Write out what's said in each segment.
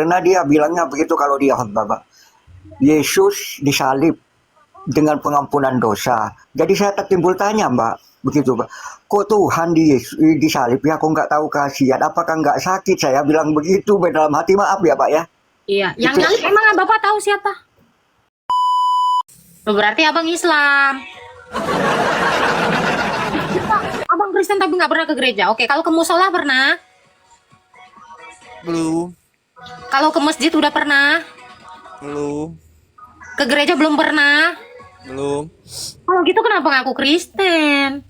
Karena dia bilangnya begitu kalau dia khotbah, Pak. Yesus disalib dengan pengampunan dosa. Jadi saya timbul tanya, Mbak, begitu, Pak. Kok Tuhan disalib ya? Kok nggak tahu kasihan? Apakah nggak sakit? Saya bilang begitu dalam hati, maaf ya, Pak ya. Iya, yang Itu nyalip emang Bapak tahu siapa? Oh, berarti Abang Islam. Abang Kristen tapi nggak pernah ke gereja. Oke, kalau ke musola pernah? Belum, Kalau ke masjid udah pernah? belum, Ke gereja belum pernah? belum. Kalau gitu kenapa ngaku Kristen?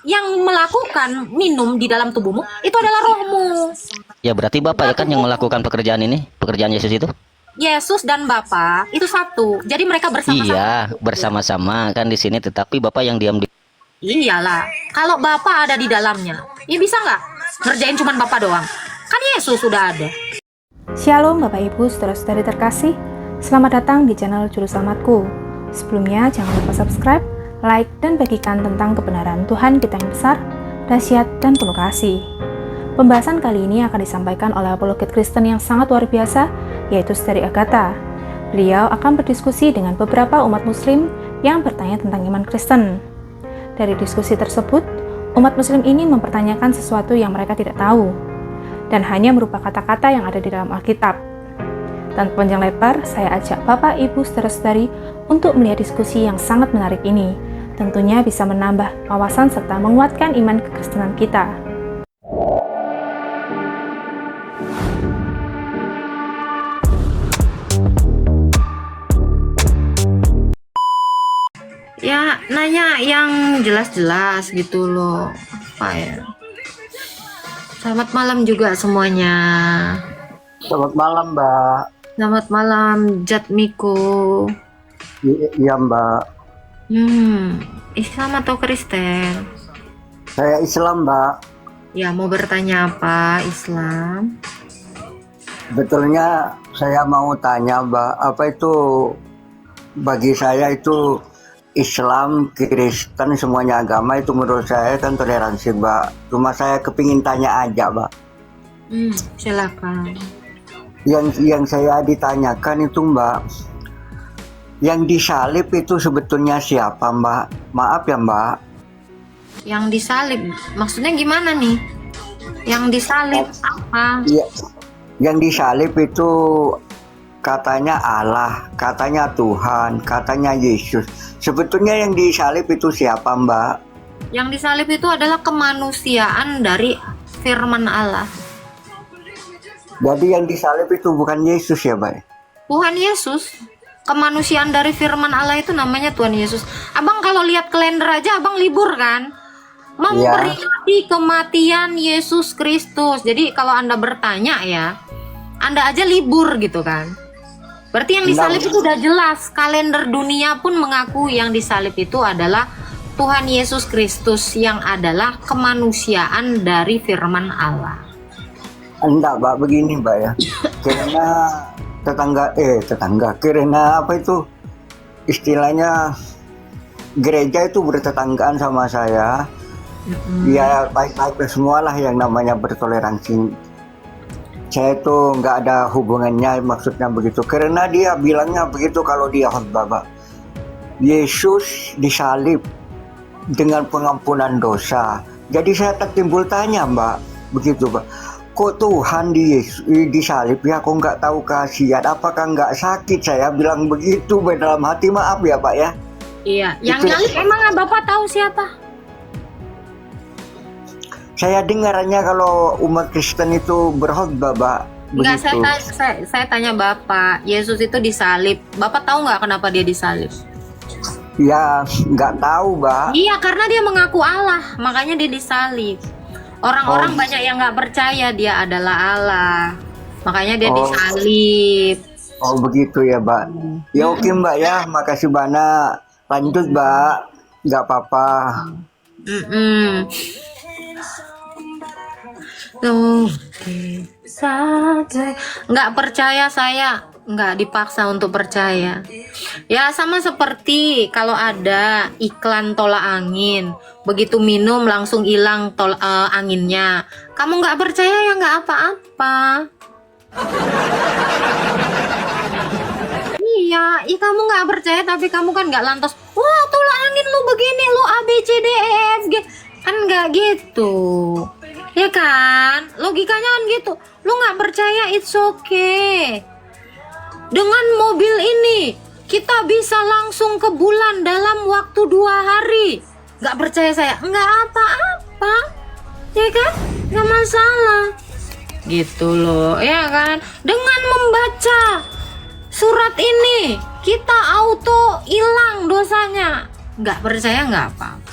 Yang melakukan minum di dalam tubuhmu itu adalah rohmu. Ya berarti Bapak ya kan yang melakukan pekerjaan ini, pekerjaan Yesus itu? Yesus dan Bapa itu satu. Jadi mereka bersama-sama. Iya, bersama-sama kan di sini, tetapi Bapak yang diam di. Iyalah, kalau Bapa ada di dalamnya, ya bisa nggak ngerjain cuman Bapa doang? Kan Yesus sudah ada. Shalom Bapak Ibu saudara-saudari terkasih, selamat datang di channel Juru Selamatku. Sebelumnya jangan lupa subscribe, like, dan bagikan tentang kebenaran Tuhan kita yang besar, dahsyat, dan penuh kasih. Pembahasan kali ini akan disampaikan oleh apologet Kristen yang sangat luar biasa, yaitu Saudari Agatha. Beliau akan berdiskusi dengan beberapa umat muslim yang bertanya tentang iman Kristen. Dari diskusi tersebut, umat muslim ini mempertanyakan sesuatu yang mereka tidak tahu, dan hanya berupa kata-kata yang ada di dalam Alkitab. Tanpa panjang lebar, saya ajak Bapak, Ibu, saudara-saudari untuk melihat diskusi yang sangat menarik ini. Tentunya bisa menambah wawasan serta menguatkan iman kekristenan kita. Ya, nanya yang jelas-jelas gitu loh. Apa ya? Selamat malam juga semuanya. selamat malam, Mbak. Selamat malam, Jatmiko. Iya, Mbak. Islam atau Kristen? Saya Islam, Mbak. Ya, mau bertanya apa, Islam? Betulnya saya mau tanya, Mbak, apa itu bagi saya itu Islam, Kristen, semuanya agama itu menurut saya kan toleransi, Mbak. Cuma saya kepingin tanya aja, Mbak. Silakan. Yang saya ditanyakan itu, Mbak, yang disalib itu sebetulnya siapa, Mbak? Maaf ya, Mbak. Yang disalib, maksudnya gimana nih? Yang disalib apa? Iya, yang disalib itu katanya Allah, katanya Tuhan, katanya Yesus. Sebetulnya yang disalib itu siapa, Mbak? Yang disalib itu adalah kemanusiaan dari firman Allah. Jadi yang disalib itu bukan Yesus ya, Mbak? Tuhan Yesus, kemanusiaan dari firman Allah itu namanya Tuhan Yesus. Abang kalau lihat kalender aja abang libur kan? Memperingati kematian Yesus Kristus. Jadi kalau Anda bertanya ya, Anda aja libur gitu kan. Berarti yang disalib itu udah jelas. Kalender dunia pun mengakui yang disalib itu adalah Tuhan Yesus Kristus yang adalah kemanusiaan dari firman Allah. Enggak, Mbak, begini, Mbak ya. Karena karena apa itu istilahnya gereja itu bertetanggaan sama saya. Ya baik-baik semualah yang namanya bertoleransi. Saya itu nggak ada hubungannya, maksudnya begitu. Karena dia bilangnya begitu kalau dia khotbah, Mbak. Yesus disalib dengan pengampunan dosa. Jadi saya timbul tanya, Mbak, begitu, Mbak. Kok Tuhan disalib ya? Kok nggak tahu kasihan? Apakah nggak sakit? Saya bilang begitu dalam hati, maaf ya, Pak ya. Iya, yang nyalip emang Bapak tahu siapa? Saya dengarannya kalau umat Kristen itu berkhotbah, Mbak. Enggak, Begitu. saya tanya Bapak, Yesus itu disalib. Bapak tahu nggak kenapa dia disalib? Ya, nggak tahu, Mbak. Iya, karena dia mengaku Allah, makanya dia disalib. Orang-orang banyak yang nggak percaya dia adalah Allah, makanya dia disalib. Oh, begitu ya, Mbak. Ya oke, Mbak ya. Makasih banyak. Lanjut, Mbak. Nggak apa-apa. Oke, saja nggak percaya, saya nggak dipaksa untuk percaya. Ya sama seperti kalau ada iklan tolak angin, begitu minum langsung hilang anginnya. Kamu nggak percaya ya nggak apa-apa. ya kamu nggak percaya tapi kamu kan nggak lantas, wah tolak angin lu begini lu A B C D E F G, kan nggak gitu, ya kan? Logikanya kan gitu. Lu nggak percaya, it's okay. Dengan mobil ini kita bisa langsung ke bulan dalam waktu 2 hari. Nggak percaya saya? Nggak apa-apa, ya kan? Nggak masalah. Gitu loh, ya kan? Dengan membaca surat ini kita auto hilang dosanya. Nggak percaya nggak apa-apa.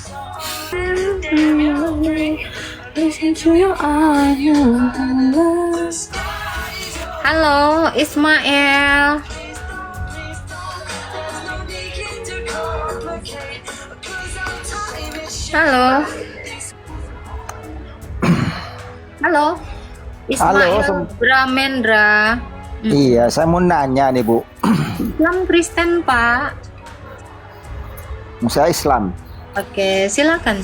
Halo Ismail. Halo. Halo. Ismail Bramendra. Iya, saya mau nanya nih Bu. Islam Kristen Pak. Saya Islam. Oke, silakan.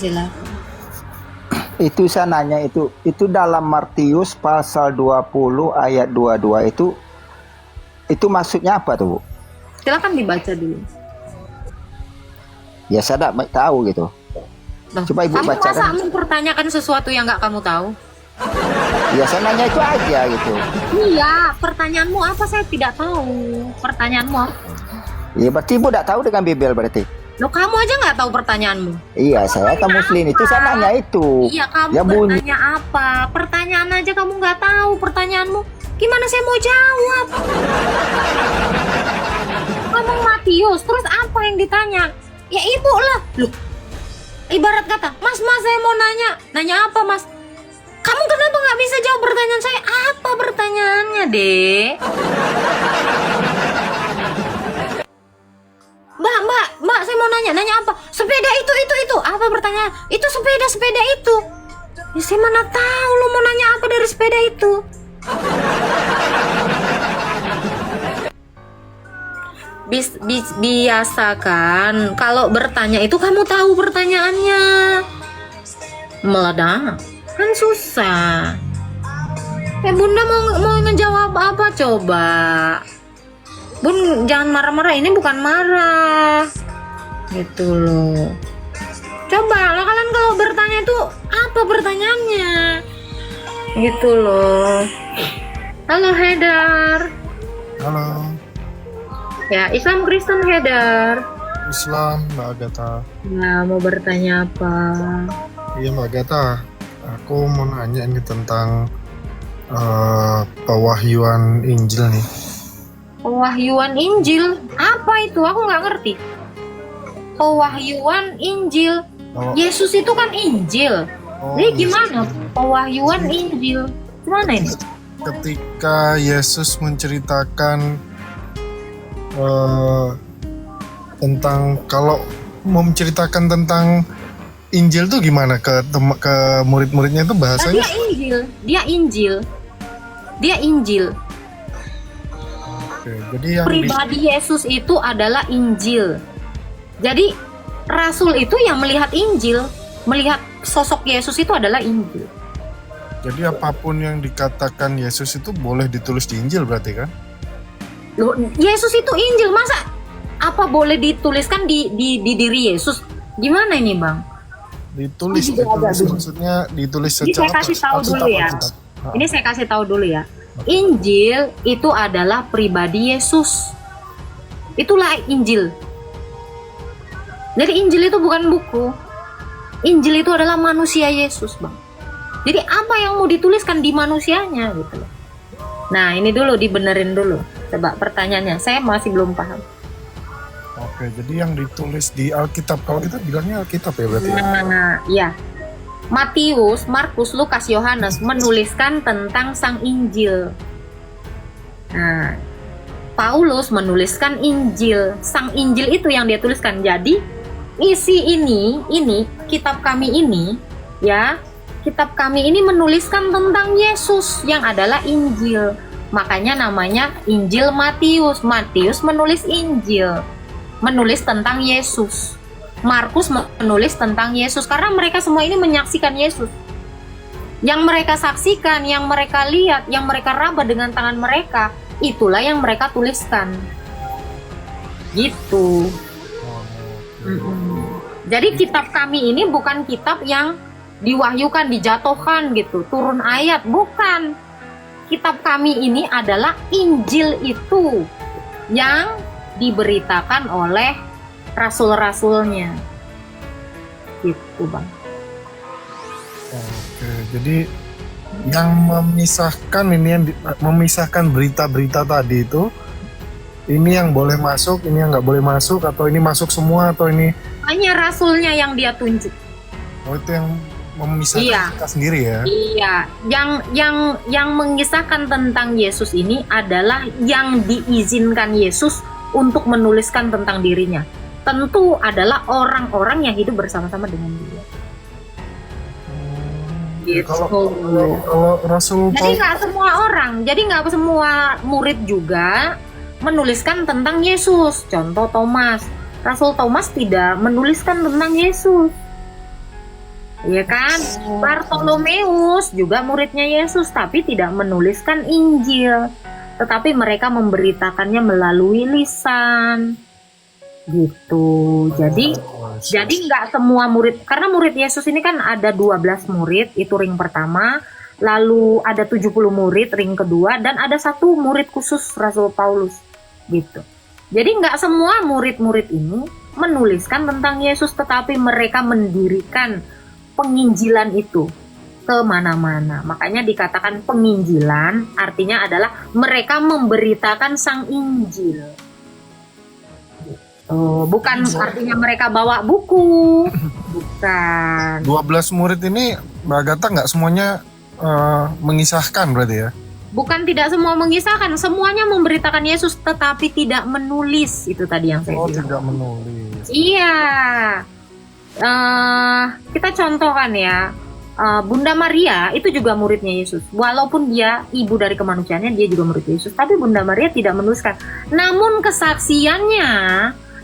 Itu saya nanya itu dalam Matius pasal 20 ayat 22 itu maksudnya apa tuh Bu? Silakan dibaca dulu. Ya saya tidak tahu gitu. Loh, Coba Ibu kamu bacakan. masa mempertanyakan sesuatu yang nggak kamu tahu? Ya saya nanya itu aja gitu. Iya, pertanyaanmu apa saya tidak tahu. Pertanyaanmu apa? Ya berarti Ibu tidak tahu dengan Bible berarti. Loh, kamu aja nggak tahu pertanyaanmu. Iya, saya kan muslim itu saya nanya itu. Iya, kamu Ya bunyi. bertanya apa? Pertanyaan aja kamu nggak tahu pertanyaanmu. Gimana saya mau jawab? Ngomong Matius, terus apa yang ditanya? Ya ibu lah. Loh, ibarat kata, mas saya mau nanya apa mas? Kamu kenapa nggak bisa jawab pertanyaan saya? Apa pertanyaannya, Dek? Mbak, saya mau nanya apa? Sepeda itu. Apa pertanyaan? Itu sepeda itu. Ya saya mana tahu lu mau nanya apa dari sepeda itu. Biasakan kalau bertanya itu kamu tahu pertanyaannya. Meledak kan susah. Bunda mau ngejawab apa coba? Bun, jangan marah-marah, ini bukan marah. Gitu loh. Coba lah kalian kalau bertanya itu apa pertanyaannya? Gitu loh. Halo Hedar. Halo, Ya, Islam Kristen Hedar. Islam Mbak Agatha. Nah, mau bertanya apa? Iya Mbak Agatha, aku mau nanya ini tentang pewahyuan Injil nih. Pewahyuan Injil? Apa itu? Aku nggak ngerti. Pewahyuan Injil. Oh, Yesus itu kan Injil. oh, Ini gimana? Pewahyuan Injil. Gimana ini? Ketika Yesus menceritakan tentang, kalau mau menceritakan tentang Injil tuh gimana ke murid-muridnya itu Nah, bahasanya? Dia Injil. Oke, jadi yang Pribadi Yesus itu adalah Injil. Jadi Rasul itu yang melihat Injil, melihat sosok Yesus itu adalah Injil. jadi apapun yang dikatakan Yesus itu boleh ditulis di Injil berarti kan? Loh, Yesus itu Injil, masa apa boleh dituliskan di diri Yesus? Gimana ini, Bang? Ditulis maksudnya ditulis Ini secara saya kasih tahu dulu ya. Alkitab. Ini saya kasih tahu dulu ya. Injil itu adalah pribadi Yesus. Itulah Injil. Jadi Injil itu bukan buku. Injil itu adalah manusia Yesus, Bang. Jadi apa yang mau dituliskan di manusianya gitu loh. Nah, ini dulu dibenerin dulu. Coba pertanyaannya, saya masih belum paham. Oke, jadi yang ditulis di Alkitab, kalau kita bilangnya Alkitab ya berarti. Nah, ya. Matius, Markus, Lukas, Yohanes menuliskan tentang Sang Injil. Nah, Paulus menuliskan Injil. Sang Injil itu yang dia tuliskan. Jadi, isi ini kitab kami ini, ya, kitab kami ini menuliskan tentang Yesus yang adalah Injil. Makanya namanya Injil Matius. Matius menulis Injil, menulis tentang Yesus. Markus menulis tentang Yesus karena mereka semua ini menyaksikan Yesus. Yang mereka saksikan, yang mereka lihat, yang mereka raba dengan tangan mereka, itulah yang mereka tuliskan. Gitu. Jadi kitab kami ini bukan kitab yang diwahyukan, dijatuhkan gitu, turun ayat, bukan. Kitab kami ini adalah Injil itu yang diberitakan oleh rasul-rasulnya. Gitu, Bang. Oke, jadi yang memisahkan ini memisahkan berita-berita tadi itu, ini yang boleh masuk, ini yang nggak boleh masuk, atau ini masuk semua, atau ini Hanya rasulnya yang dia tunjuk. itu yang memisahkan Iya. kita sendiri ya? Iya, yang mengisahkan tentang Yesus ini adalah yang diizinkan Yesus untuk menuliskan tentang dirinya. Tentu adalah orang-orang yang hidup bersama-sama dengan dia. Gitu. Kalau Rasul Jadi Paulus, nggak semua orang, jadi nggak semua murid juga menuliskan tentang Yesus. Contoh Thomas, Rasul Thomas tidak menuliskan tentang Yesus, ya kan? Bartolomeus juga muridnya Yesus, tapi tidak menuliskan Injil, tetapi mereka memberitakannya melalui lisan, gitu. Jadi nggak semua murid, karena murid Yesus ini kan ada 12 murid, itu ring pertama, lalu ada 70 murid ring kedua, dan ada 1 murid khusus Rasul Paulus, gitu. Jadi nggak semua murid-murid ini menuliskan tentang Yesus, tetapi mereka mendirikan penginjilan itu kemana-mana. Makanya dikatakan penginjilan, artinya adalah mereka memberitakan Sang Injil. Bukan artinya mereka bawa buku, bukan. 12 murid ini Mbak Agatha nggak semuanya mengisahkan berarti ya? Bukan tidak semua mengisahkan, semuanya memberitakan Yesus tetapi tidak menulis. Itu tadi yang saya Oh, bilang. tidak menulis. Iya. Kita contohkan ya. Bunda Maria itu juga muridnya Yesus. Walaupun dia ibu dari kemanusiaannya, dia juga murid Yesus. Tapi Bunda Maria tidak menuliskan. Namun kesaksiannya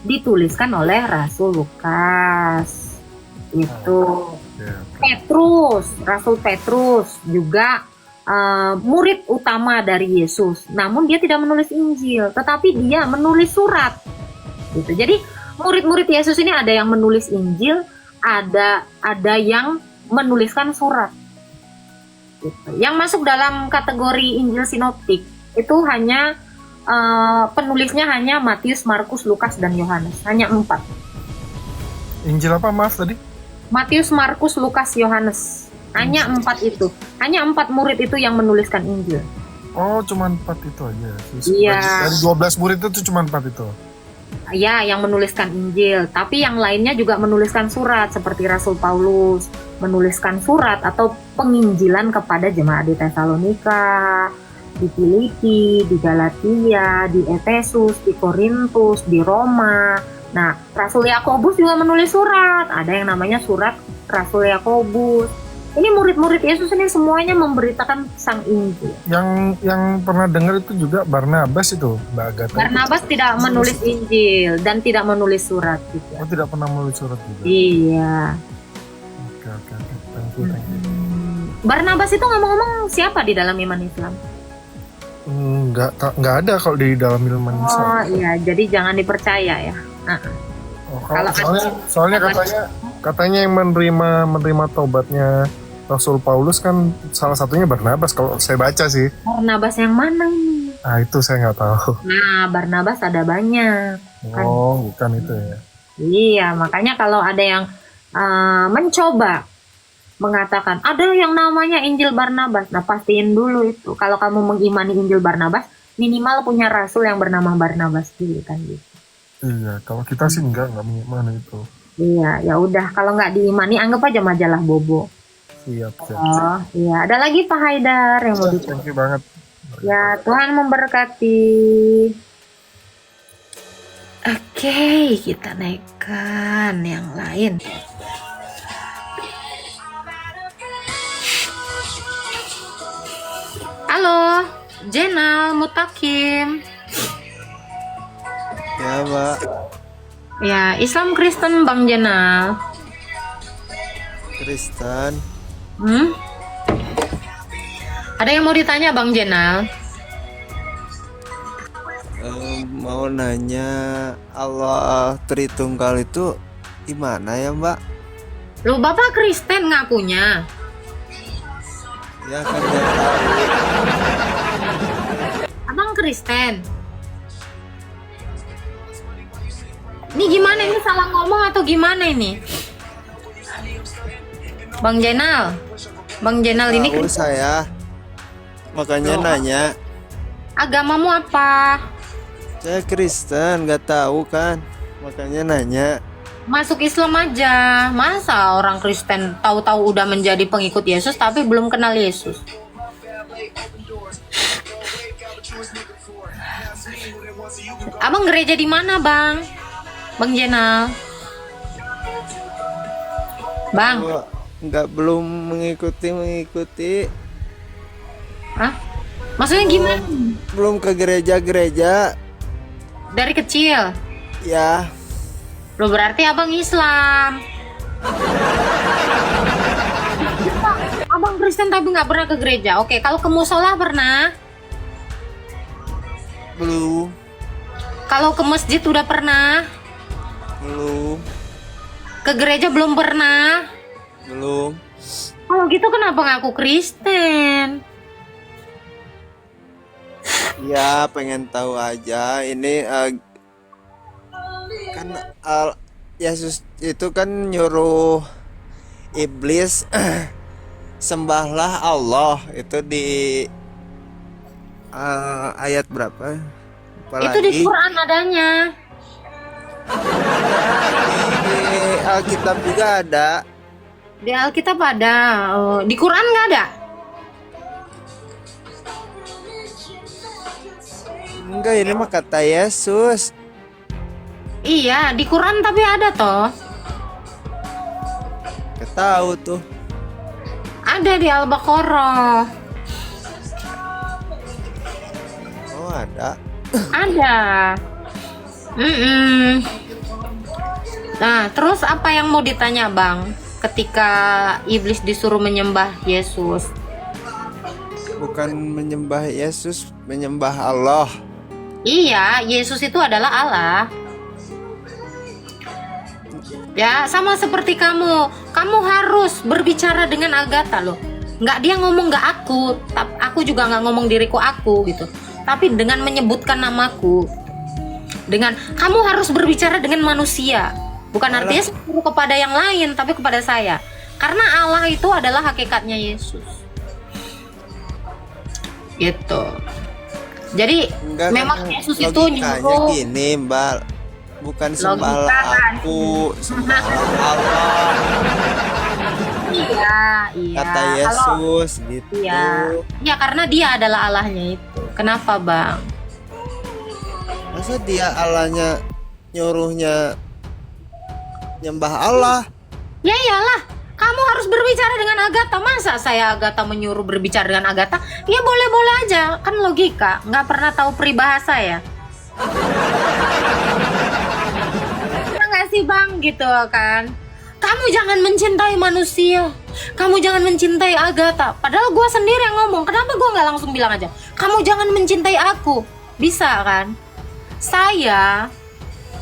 dituliskan oleh Rasul Lukas. Itu. Ya. Petrus, Rasul Petrus juga murid utama dari Yesus. Namun dia tidak menulis Injil, tetapi dia menulis surat. Gitu. Jadi murid-murid Yesus ini ada yang menulis Injil, ada yang menuliskan surat. Gitu. Yang masuk dalam kategori Injil sinoptik itu hanya penulisnya hanya Matius, Markus, Lukas, dan Yohanes. Hanya 4. Injil apa maaf tadi? Matius, Markus, Lukas, Yohanes. Hanya 4 itu. Hanya 4 murid itu yang menuliskan Injil. Oh, cuma 4 itu aja. Iya. Dari 12 murid itu cuma 4 itu. Ya, yang menuliskan Injil. Tapi yang lainnya juga menuliskan surat. Seperti Rasul Paulus menuliskan surat atau penginjilan kepada jemaat di Tesalonika, di Filipi, di Galatia, di Efesus, di Korintus, di Roma. Nah, Rasul Yakobus juga menulis surat. Ada yang namanya surat Rasul Yakobus. Ini murid-murid Yesus ini semuanya memberitakan Sang Injil. Yang pernah dengar itu juga Barnabas itu, Mbak Agatha. Barnabas tidak menulis Injil dan tidak menulis surat juga. Oh, tidak pernah menulis surat juga. Iya. Oke. Thank you. Barnabas itu ngomong-ngomong siapa di dalam iman Islam? Nggak ada kalau di dalam ilmu Islam. Oh iya, jadi jangan dipercaya ya. Oh, Kalau soalnya katanya yang menerima taubatnya Rasul Paulus kan salah satunya Barnabas kalau saya baca sih. Barnabas yang mana ini? Ah, itu saya nggak tahu. Nah, Barnabas ada banyak. Oh, bukan itu ya. Iya, makanya kalau ada yang mencoba mengatakan ada yang namanya Injil Barnabas, nah pastiin dulu itu. Kalau kamu mengimani Injil Barnabas, minimal punya rasul yang bernama Barnabas dulu kan gitu. Iya, kalau kita sih nggak mengimani itu. Iya, ya udah kalau nggak diimani anggap aja majalah bobo. Siap. Oh, iya. Ada lagi Pak Haidar yang mau ditanya. Thank you banget. Ya, Tuhan memberkati. Oke, kita naikkan yang lain. Halo, Jenal Mutakim. Ya, Mbak. Ya, Islam Kristen Bang Jenal. Kristen. Ada yang mau ditanya Bang Jenal? Mau nanya Allah Tritunggal itu gimana ya Mbak? Lu Bapak Kristen ngakunya. Ya kan nggak tahu. Abang Kristen. Ini gimana, ini salah ngomong atau gimana ini? Bang Jenal. Bang Jenal ini Tahu saya. Makanya Oh. nanya. agamamu apa? Saya Kristen, nggak tahu kan. Makanya nanya. Masuk Islam aja. Masa orang Kristen tahu-tahu udah menjadi pengikut Yesus tapi belum kenal Yesus? Abang gereja di mana, Bang? Bang Jenal. Bang, Gua belum mengikuti. hah? Maksudnya gimana? Belum ke gereja-gereja. Dari kecil. Ya, Lo berarti abang Islam. Abang Kristen tapi nggak pernah ke gereja. Oke, kalau ke musola pernah. belum. Kalau ke masjid udah pernah. Belum. Ke gereja belum pernah. Belum. Kalau gitu kenapa ngaku Kristen? Ya, pengen tahu aja. Ini kan Yesus itu kan nyuruh iblis sembahlah Allah. Itu di ayat berapa? Itu di Quran adanya. Di Alkitab juga ada. Di Alkitab ada. Oh, di Quran nggak ada? Enggak, ini mah kata Yesus. Iya, di Quran tapi ada toh. Nggak tahu tuh. Ada di Al-Baqarah. Oh, ada. Ada. Nah, terus apa yang mau ditanya Bang ketika iblis disuruh menyembah Yesus? Bukan menyembah Yesus, menyembah Allah. Iya, Yesus itu adalah Allah. Ya, sama seperti kamu. Kamu harus berbicara dengan Agatha loh. Nggak dia ngomong nggak aku, aku juga nggak ngomong diriku aku gitu. Tapi dengan menyebutkan namaku. Dengan kamu harus berbicara dengan manusia. Bukan artinya suruh kepada yang lain, tapi kepada saya. Karena Allah itu adalah hakikatnya Yesus. Gitu. Jadi Enggak, memang kan Yesus itu logikanya nyuruh. gini, Mbak. Bukan sembahlah Logika. aku, sembahlah Allah. Iya, iya. Kata Kalau Yesus gitu. iya. Ya karena dia adalah Allahnya itu. Kenapa, Bang? Masa dia Allahnya nyuruhnya nyembah Allah? Ya iyalah. Kamu harus berbicara dengan Agatha. Masa saya Agatha menyuruh berbicara dengan Agatha? Ya boleh-boleh aja. Kan logika. Nggak pernah tahu peribahasa ya. Ya nggak sih Bang? Gitu kan. Kamu jangan mencintai manusia. Kamu jangan mencintai Agatha. Padahal gue sendiri yang ngomong. Kenapa gue nggak langsung bilang aja? Kamu jangan mencintai aku. Bisa kan? Saya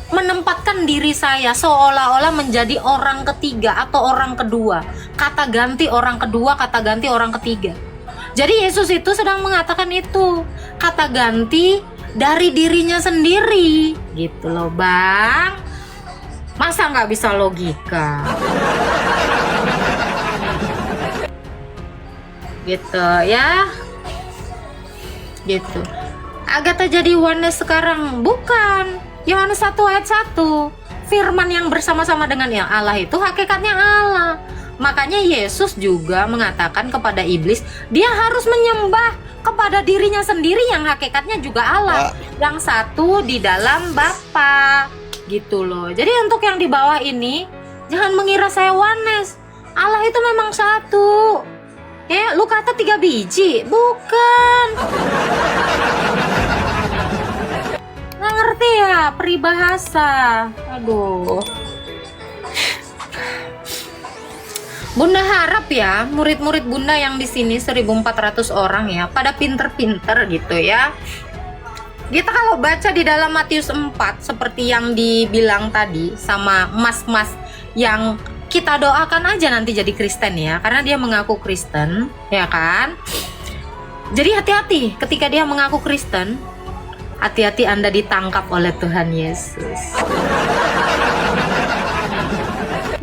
menempatkan diri saya seolah-olah menjadi orang ketiga atau orang kedua. Kata ganti orang kedua, kata ganti orang ketiga. Jadi Yesus itu sedang mengatakan itu. Kata ganti dari dirinya sendiri. Gitu loh Bang. Masa nggak bisa logika? Gitu ya. Gitu. Agatha jadi oneness sekarang? Bukan. Yohanes 1 ayat 1. Firman yang bersama-sama dengan yang Allah itu hakikatnya Allah. Makanya Yesus juga mengatakan kepada iblis, dia harus menyembah kepada dirinya sendiri yang hakikatnya juga Allah. Yang satu di dalam Bapa. Gitu loh. Jadi untuk yang di bawah ini, jangan mengira saya oneness. Allah itu memang satu. Ya, lu kata 3 biji? Bukan. Nggak ngerti ya peribahasa. Aduh. Bunda harap ya murid-murid Bunda yang di sini 1.400 orang ya pada pinter-pinter gitu ya. Kita kalau baca di dalam Matius 4 seperti yang dibilang tadi sama mas-mas yang kita doakan aja nanti jadi Kristen ya, karena dia mengaku Kristen, ya kan? Jadi hati-hati ketika dia mengaku Kristen, hati-hati Anda ditangkap oleh Tuhan Yesus.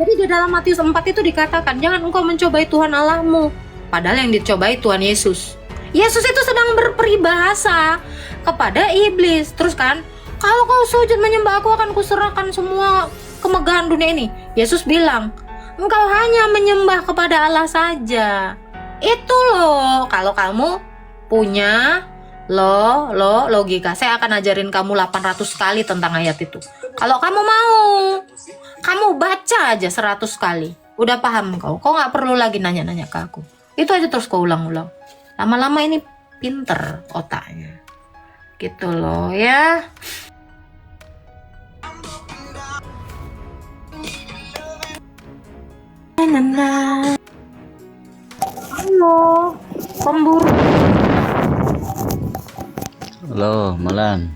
Jadi di dalam Matius 4 itu dikatakan, jangan engkau mencobai Tuhan Allahmu, padahal yang dicobai Tuhan Yesus. Yesus itu sedang berperibahasa kepada iblis. Terus kan, kalau kau sujud menyembah aku, akan kuserahkan semua kemegahan dunia ini. Yesus bilang, engkau hanya menyembah kepada Allah saja. Itu loh, kalau kamu punya logika. Saya akan ajarin kamu 800 kali tentang ayat itu. Kalau kamu mau, kamu baca aja 100 kali. Udah paham kau gak perlu lagi nanya-nanya ke aku. Itu aja terus kau ulang-ulang. Lama-lama ini pinter otaknya. Gitu loh ya. Halo, pemburu. Halo, malam.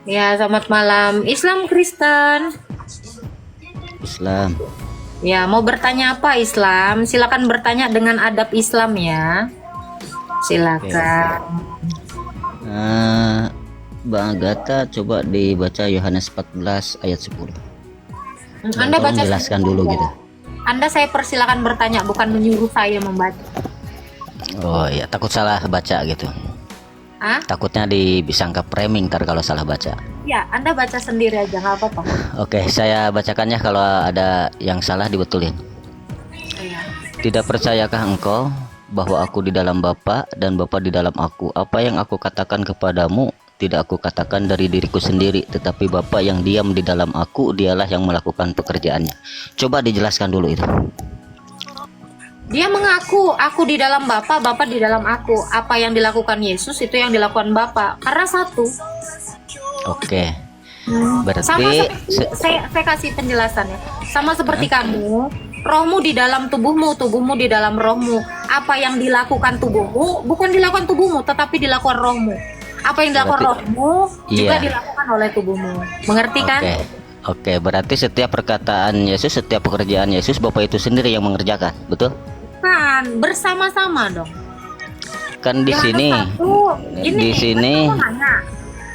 Ya, selamat malam. Islam Kristen. Islam. Ya, mau bertanya apa Islam? Silakan bertanya dengan adab Islam ya. Silakan. Bang Agatha, coba dibaca Yohanes 14 ayat 10. Anda Tolong baca jelaskan dulu gitu. Anda saya persilakan bertanya, bukan menyuruh saya membaca. Oh iya, takut salah baca gitu. Hah? Takutnya disangka framing ntar kalau salah baca. Ya, Anda baca sendiri aja, nggak apa-apa. Oke, saya bacakannya, kalau ada yang salah dibetulin. Iya. Tidak percayakah engkau bahwa aku di dalam Bapa dan Bapa di dalam aku? Apa yang aku katakan kepadamu tidak aku katakan dari diriku sendiri, tetapi Bapa yang diam di dalam aku, dialah yang melakukan pekerjaannya. Coba dijelaskan dulu itu. Dia mengaku, aku di dalam Bapa, Bapa di dalam aku. Apa yang dilakukan Yesus itu yang dilakukan Bapa, karena satu. Oke. Sama Berarti saya kasih penjelasannya. Sama seperti kamu, rohmu di dalam tubuhmu, tubuhmu di dalam rohmu. Apa yang dilakukan tubuhmu bukan dilakukan tubuhmu, tetapi dilakukan rohmu. Apa yang dilakukan rohmu juga dilakukan oleh tubuhmu. Mengerti kan? Oke, berarti setiap perkataan Yesus, setiap pekerjaan Yesus, Bapa itu sendiri yang mengerjakan, betul? Kan bersama-sama dong. Kan di sini, di sini.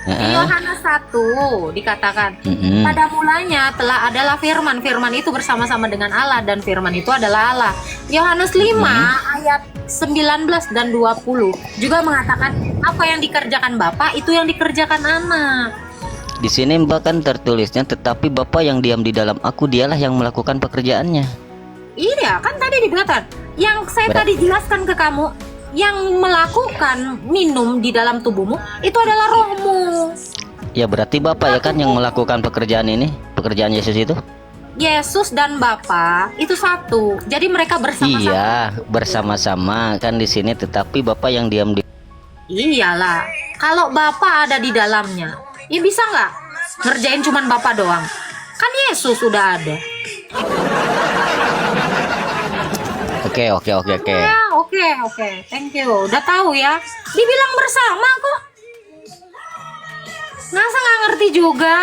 Di Yohanes 1 dikatakan, pada mulanya telah adalah firman. Firman itu bersama-sama dengan Allah dan firman itu adalah Allah. Yohanes 5 ayat 19 dan 20 juga mengatakan, apa yang dikerjakan Bapa itu yang dikerjakan anak. Di sini bahkan tertulisnya, tetapi Bapa yang diam di dalam aku, dialah yang melakukan pekerjaannya. Iya, kan tadi dikatakan, yang saya tadi jelaskan ke kamu, yang melakukan minum di dalam tubuhmu itu adalah rohmu. Ya berarti Bapak ya kan yang melakukan pekerjaan ini, pekerjaan Yesus itu? Yesus dan Bapa itu satu. Jadi mereka bersama-sama. Iya, bersama-sama kan di sini, tetapi Bapak yang diam di. Iyalah, kalau Bapa ada di dalamnya, ya bisa nggak ngerjain cuman Bapa doang? Kan Yesus udah ada. Oke. Ya, oke. Thank you. Udah tahu ya. Dibilang bersama kok. Masa nggak ngerti juga?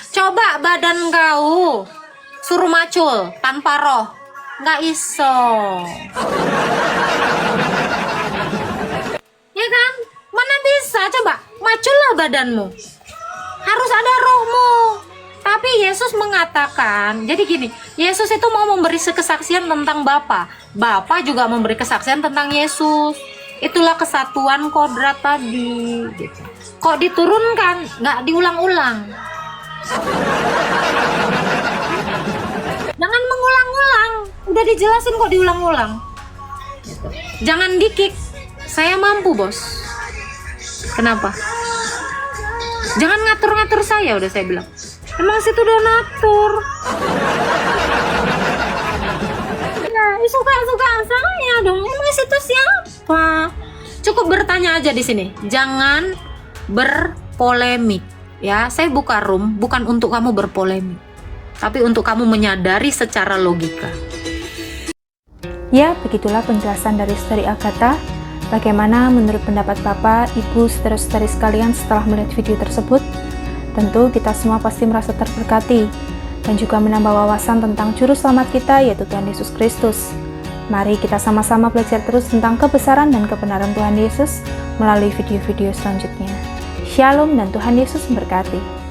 Coba badan kau suruh macul tanpa roh, nggak iso. Ya kan? Mana bisa? Coba macullah badanmu. Harus ada rohmu. Tapi Yesus mengatakan, jadi gini, Yesus itu mau memberi kesaksian tentang Bapa. Bapa juga memberi kesaksian tentang Yesus. Itulah kesatuan kodrat tadi. Gitu. Kok diturunkan, nggak diulang-ulang. Jangan mengulang-ulang. Udah dijelasin kok diulang-ulang. Gitu. Jangan dikik. Saya mampu, bos. Kenapa? Jangan ngatur-ngatur saya, udah saya bilang. Emang situ donatur. Ya, suka-suka saya dong. Emang situ siapa? Cukup bertanya aja di sini. Jangan berpolemik. Ya, saya buka room bukan untuk kamu berpolemik, tapi untuk kamu menyadari secara logika. Ya, begitulah penjelasan dari Saudari Agatha. Bagaimana menurut pendapat Bapak, Ibu, saudara-saudari sekalian setelah melihat video tersebut? Tentu kita semua pasti merasa terberkati dan juga menambah wawasan tentang Juru Selamat kita, yaitu Tuhan Yesus Kristus. Mari kita sama-sama belajar terus tentang kebesaran dan kebenaran Tuhan Yesus melalui video-video selanjutnya. Shalom dan Tuhan Yesus memberkati.